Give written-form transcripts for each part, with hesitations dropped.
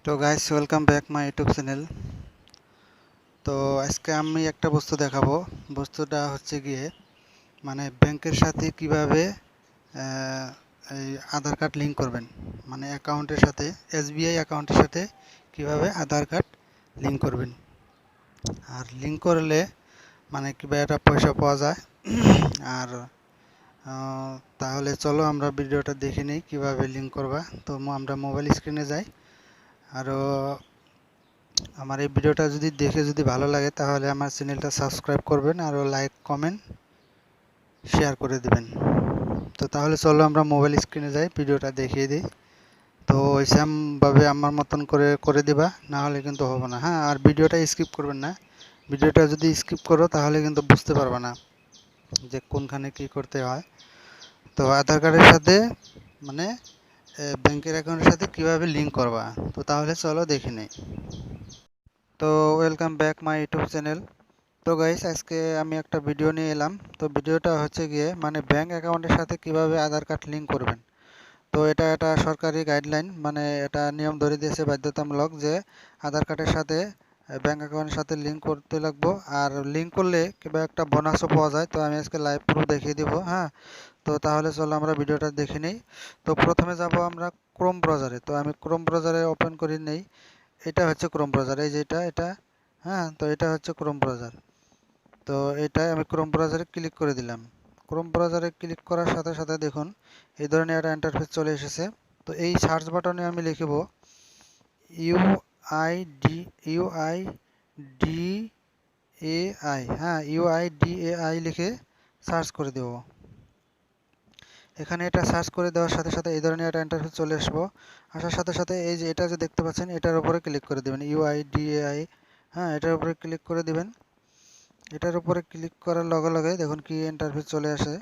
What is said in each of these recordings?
তো guys welcome back my YouTube channel. তো আজকে আমি একটা বস্তু দেখাবো। বস্তুটা হচ্ছে গিয়ে মানে ব্যাংকের সাথে কিভাবে এই আধার কার্ড লিংক করবেন, মানে অ্যাকাউন্টের সাথে এসবিআই অ্যাকাউন্টের সাথে কিভাবে আধার কার্ড লিংক করবেন। আর লিংক করলে মানে কিভাবে একটা পয়সা পাওয়া যায়। আর তাহলে চলো আমরা ভিডিওটা দেখে নিই কিভাবে লিংক করবা। তো আমরা মোবাইল স্ক্রিনে যাই। আরও আমার এই ভিডিওটা যদি ভালো লাগে তাহলে আমার চ্যানেলটা সাবস্ক্রাইব করবেন, আর লাইক কমেন্ট শেয়ার করে দিবেন। তো তাহলে চলো আমরা মোবাইল স্ক্রিনে যাই, ভিডিওটা দেখিয়ে দিই। তো ওইসবভাবে আমার মতন করে করে দিবা, না হলে কিন্তু হবে না। হ্যাঁ, আর ভিডিওটা স্কিপ করবেন না। ভিডিওটা যদি স্কিপ করো তাহলে কিন্তু বুঝতে পারবে না যে কোনখানে কি করতে হয়। তো আধার কার্ডের সাথে মানে ব্যাংকের অ্যাকাউন্টের সাথে কিভাবে লিংক করবা, তো তাহলে চলো দেখে নিই। তো welcome back my YouTube channel. তো গাইস আজকে আমি একটা ভিডিও নিয়ে এলাম। তো ভিডিওটা হচ্ছে গিয়ে মানে ব্যাংক অ্যাকাউন্টের সাথে কিভাবে আধার কার্ড লিংক করবেন। তো এটা একটা সরকারি গাইডলাইন, মানে এটা নিয়ম ধরে দিয়েছে বাধ্যতামূলক যে আধার কার্ডের সাথে ব্যাংক অ্যাকাউন্টের সাথে লিংক করতে লাগবো। আর লিংক করলে কিংবা একটা বোনাসও পাওয়া যায়। তো আমি আজকে লাইভ প্রুফ দেখিয়ে দিব। হ্যাঁ, তো তাহলে চলো আমরা ভিডিওটা দেখে নিই। তো প্রথমে যাব আমরা ক্রোম ব্রাউজারে। তো আমি ক্রোম ব্রাউজারে ওপেন করে নেই। এটা হচ্ছে ক্রোম ব্রাউজার, এই যে এটা। হ্যাঁ, তো এটা হচ্ছে ক্রোম ব্রাউজার। তো এটাই আমি ক্রোম ব্রাউজারে ক্লিক করে দিলাম। ক্রোম ব্রাউজারে ক্লিক করার সাথে সাথে দেখুন এই ধরনের একটা ইন্টারফেস চলে এসেছে। তো এই সার্চ বাটনে আমি লিখব ইউআইডি ইউআইডিএআই। হ্যাঁ, ইউআইডিএআই লিখে সার্চ করে দেব। এখানে এটা সার্চ করে দেওয়ার সাথে সাথে এই ধরনের একটা ইন্টারফেস চলে আসবো। আসার সাথে সাথে এই যে এটা যে দেখতে পাচ্ছেন এটার উপরে ক্লিক করে দেবেন, ইউআইডিএআই। হ্যাঁ, এটার উপরে ক্লিক করে দিবেন। এটার উপরে ক্লিক করার লগে লগে দেখুন কি ইন্টারফেস চলে আসে।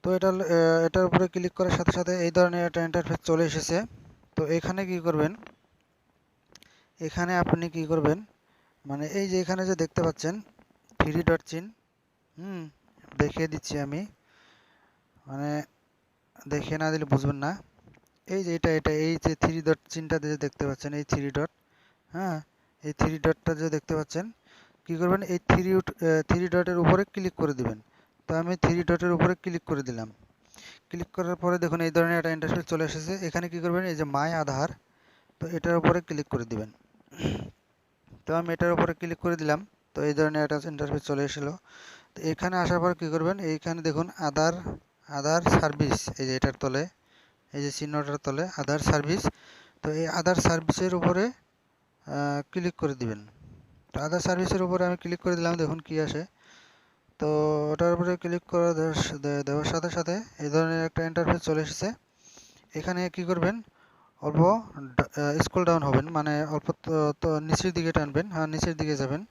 তো এটার উপরে ক্লিক করার সাথে সাথে এই ধরনের একটা ইন্টারফেস চলে এসেছে। তো এখানে কি করবেন, এখানে আপনি কি করবেন মানে এই যে এখানে যে দেখতে পাচ্ছেন থ্রি ডট চিহ্ন, দেখিয়ে দিচ্ছি আমি, মানে দেখিয়ে না দিলে বুঝবেন না। এই যে এটা এই যে থ্রি ডট চিহ্নটা যে দেখতে পাচ্ছেন, এই থ্রি ডট। হ্যাঁ, এই থ্রি ডটটা যে দেখতে পাচ্ছেন, কি করবেন এই থ্রি ডটের উপরে ক্লিক করে দিবেন। তো আমি থ্রি ডটের উপরে ক্লিক করে দিলাম। ক্লিক করার পরে দেখুন এই ধরনের একটা ইন্টারফেস চলে এসেছে। এখানে কি করবেন এই যে মাই আধার, তো এটার উপরে ক্লিক করে দিবেন। তো আমি এটার উপরে ক্লিক করে দিলাম। তো এই ধরনের একটা ইন্টারফেস চলে এসেছিল। তো এখানে আসার পর কি করবেন, এইখানে দেখুন আধার আধার সার্ভিস, এই যে এটার তলে এই যে চিহ্নটার তলে আধার সার্ভিস। তো এই আধার সার্ভিসের উপরে ক্লিক করে দিবেন। তো আধার সার্ভিসের উপরে আমি ক্লিক করে দিলাম, দেখুন কি আসে। তো ওটার উপরে ক্লিক করে দেওয়ার সাথে সাথে এই ধরনের একটা ইন্টারফেস চলে এসেছে। এখানে কি করবেন, অল্প স্ক্রল ডাউন হবেন, মানে অল্প তো নিচের দিকে টানবেন। হ্যাঁ, নিচের দিকে যাবেন।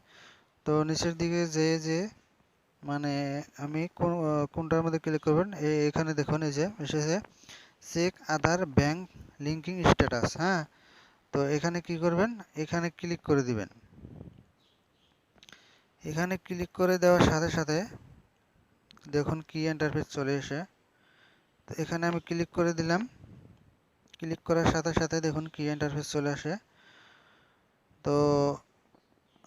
তো নিচের দিকে যে মানে আমি কোনটার মধ্যে ক্লিক করবেন, এখানে দেখুন এই যে এসেছে চেক আধার ব্যাংক লিঙ্কিং স্ট্যাটাস। হ্যাঁ, তো এখানে কি করবেন, এখানে ক্লিক করে দিবেন। এখানে ক্লিক করে দেওয়ার সাথে সাথে দেখুন কি ইন্টারফেস চলে এসে। তো এখানে আমি ক্লিক করে দিলাম। ক্লিক করার সাথে সাথে দেখুন কি ইন্টারফেস চলে আসে। তো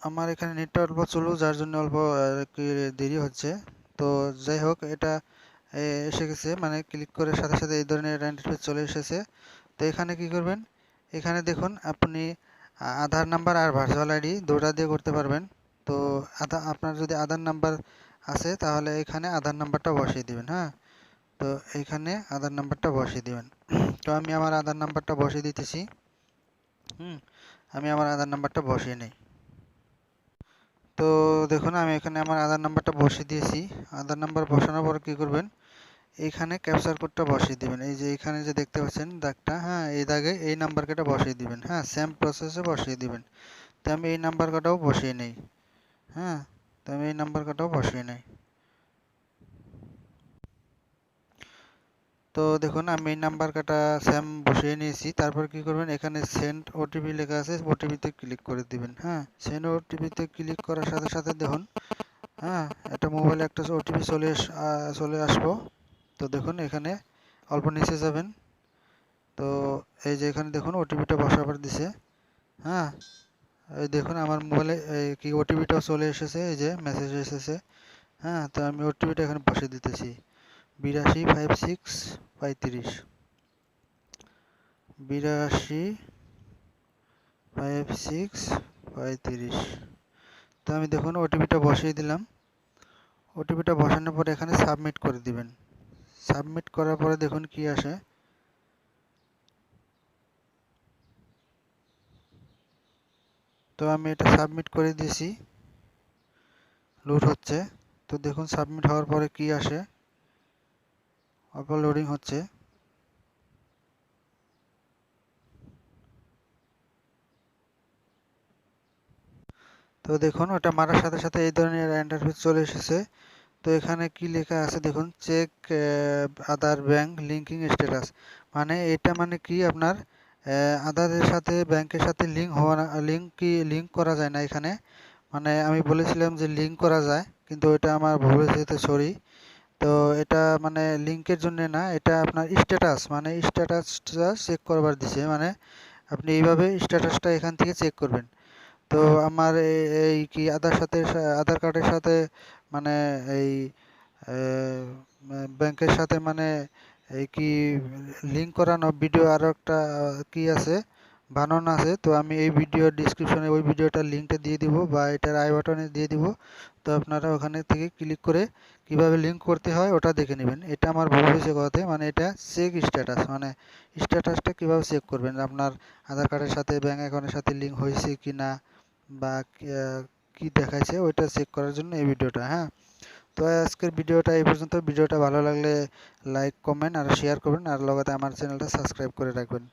আমার এখানে নেটটা অল্প চলুক, যার জন্য অল্প কি দেরি হচ্ছে। তো যাই হোক, এটা এসে গেছে, মানে ক্লিক করার সাথে সাথে এই ধরনের ইন্টারফেস চলে এসেছে। তো এখানে কি করবেন, এখানে দেখুন আপনি আধার নাম্বার আর ভার্চুয়াল আইডি দুটো দিয়ে করতে পারবেন। তো আপনার যদি আধার নাম্বার আছে তাহলে এখানে আধার নাম্বারটা বসিয়ে দিবেন। হ্যাঁ, তো এইখানে আধার নাম্বারটা বসিয়ে দিবেন। তো আমি আমার আধার নাম্বারটা বসিয়ে দিতেছি। আমি আমার আধার নাম্বারটা বসিয়ে নিই। তো দেখুন আমি এখানে আমার আধার নাম্বারটা বসিয়ে দিয়েছি। আধার নাম্বার বসানোর পর কি করবেন, এইখানে ক্যাপচার কোডটা বসিয়ে দিবেন। এই যে এখানে যে দেখতে পাচ্ছেন দাগটা, হ্যাঁ, এই দাগে এই নাম্বারটা বসিয়ে দিবেন। হ্যাঁ, সেম প্রসেসে বসিয়ে দিবেন। তো আমি এই নাম্বারটাও বসিয়ে নেই। হ্যাঁ, তো আমি এই নাম্বারটাও বসিয়ে নেই। তো দেখুন আমি এই নাম্বারটা সেম বসিয়ে নিয়েছি। তারপর কি করবেন, এখানে সেন্ড ওটিপি লেখা আছে, ওটিপিতে ক্লিক করে দিবেন। হ্যাঁ, সেন্ড ওটিপিতে ক্লিক করার সাথে সাথে দেখুন, হ্যাঁ, এটা মোবাইলে একটা ওটিপি চলে আসবো। তো দেখুন এখানে অল্প নিচে যাবেন। তো এই যে এখানে দেখুন ওটিপিটা বসাবার দিছে। হ্যাঁ, এই দেখুন আমার মোবাইলে এই কি ওটিপিটাও চলে এসেছে, এই যে মেসেজ এসেছে। হ্যাঁ, তো আমি ওটিপিটা এখানে বসিয়ে দিতেছি 825635 825635। তো আমি দেখুন ওটিপিটা বসিয়ে দিলাম। ওটিপিটা বসানোর পরে এখানে সাবমিট করে দিবেন। সাবমিট করার পরে দেখুন কি আসে। তো আমি এটা সাবমিট করে দিয়েছি, লোড হচ্ছে। তো দেখুন সাবমিট হওয়ার পরে কি আসে, অল্প লোডিং হচ্ছে। তো দেখুন ওটা মারার সাথে সাথে এই ধরনের ইন্টারফেস চলে এসেছে। তো এখানে কি লেখা আছে দেখুন, check Aadhaar bank linking status. মানে এটা মানে কি আপনার আধারের সাথে ব্যাংকের সাথে লিঙ্ক হওয়া না, লিঙ্ক করা যায় না এখানে। মানে আমি বলেছিলাম যে লিঙ্ক করা যায়, কিন্তু এটা আমার ভুল হয়েছে, সরি। তো এটা মানে লিঙ্কের জন্য না, এটা আপনার স্ট্যাটাস, মানে স্ট্যাটাসটা চেক করবার দিছে। মানে আপনি এইভাবে স্ট্যাটাসটা এখান থেকে চেক করবেন। তো আমার এই কি আধার কার্ডের সাথে মানে এই ব্যাংকের সাথে মানে এই কি লিঙ্ক করানো ভিডিও আরও একটা কি আছে, বানানো আছে। তো আমি এই ভিডিও ডিসক্রিপশনে ওই ভিডিওটার লিঙ্কটা দিয়ে দিব, বা এটার আই বাটনে দিয়ে দিব। তো আপনারা ওখানে থেকে ক্লিক করে কিভাবে লিঙ্ক করতে হয় ওটা দেখে নেবেন। এটা আমার ভুল হয়েছে কথাতে, মানে এটা চেক স্ট্যাটাস, মানে স্ট্যাটাসটা কীভাবে চেক করবেন আপনার আধার কার্ডের সাথে ব্যাঙ্ক অ্যাকাউন্টের সাথে লিঙ্ক হয়েছে কি না, বা কি দেখাইছে ওইটা চেক করার জন্য এই ভিডিওটা। হ্যাঁ, তো আজকের ভিডিওটা এই পর্যন্ত। ভিডিওটা ভালো লাগলে লাইক কমেন্ট আর শেয়ার করবেন, আর লগতে আমার চ্যানেলটা সাবস্ক্রাইব করে রাখবেন।